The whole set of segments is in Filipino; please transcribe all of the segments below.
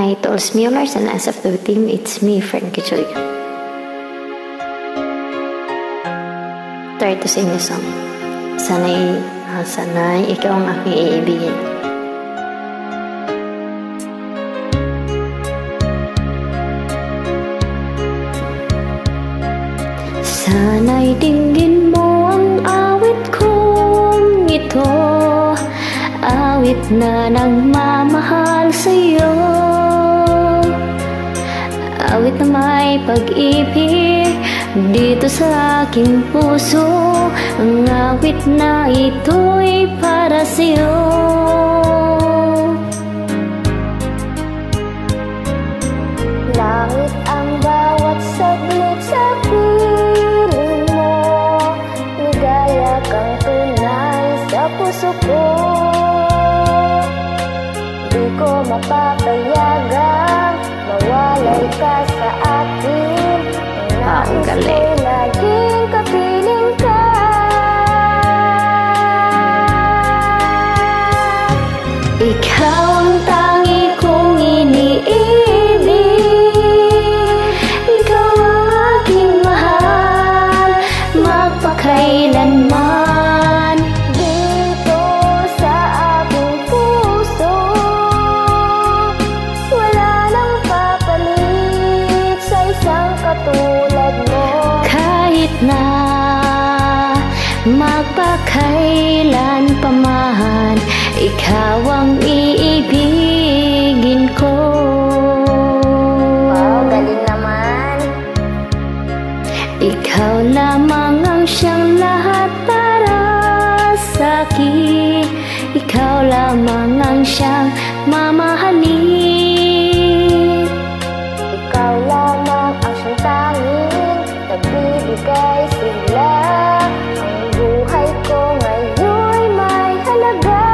Hi to all Smulers and SFW team, it's me, Frankie Choi. Try to sing a song. Sana'y ikaw ang aking iibigin. Sana'y dinggin mo ang awit kong ito, awit na nagmamahal sa'yo, awit na may pag-ibig dito sa aking puso. Ang awit na ito'y para sa'yo. Langit ang bawat saglit sa piling mo, ligaya kang tunay sa puso ko. Di ko mapapayagang mawalay ka sa akin. Nais ko'y laging kapiling ka. Ikaw ang tangi kong iniibig, ikaw ang aking mahal, magpakailanman. Dito sa aking puso, wala nang papalit sa isang katulad mo. Kahit na magpakailan pa man, ikaw ang iibigin ko. Wow, galing naman. Ikaw lamang ang siyang lahat para sa'kin. Ikaw lamang ang siyang mamahalin. Ikaw lamang ang siyang tanging nagbibigay sigla. Ang buhay ko ngayon'y may halaga.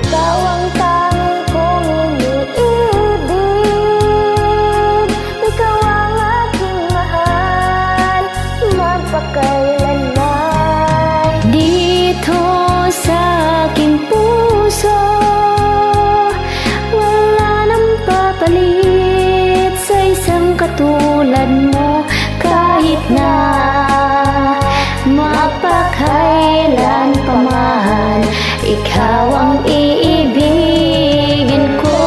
Ikaw ang tanging kong iniibig, ikaw ang aking mahal, magpakailanman. Dito sa aking puso, wala nang papalit sa isang katulad mo. Kahit na magpakailan pa man, ikaw ang iibigin ko.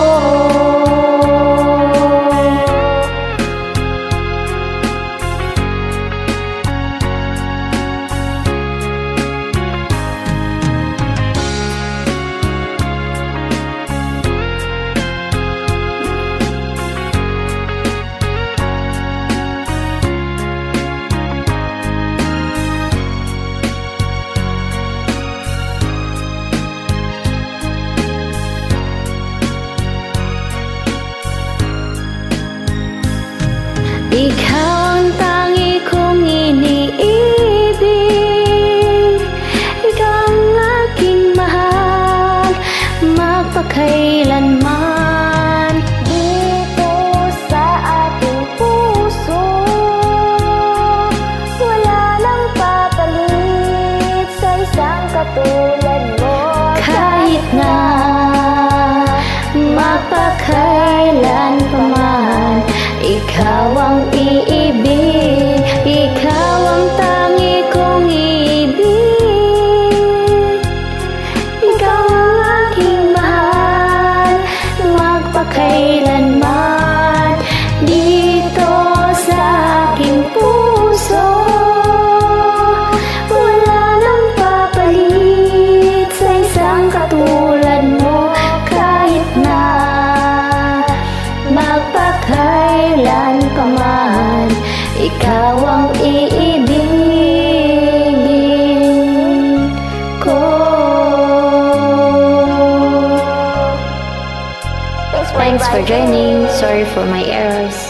Ikaw ang tangi kong iniibig, ikaw ang aking mahal, magpakailanman. Dito sa ating puso, wala nang papalit sa isang katulad mo. Kahit na magpakailan pa man, ikaw ang iibig, ikaw ang tangi kong ibig, ikaw ang aking mahal, magpakailanman. Dito sa aking puso, wala nang papalit sa isang katulad mo. Kahit na magpakailan pa man, ikaw ang iibigin ko. Thanks for joining. Sorry for my errors.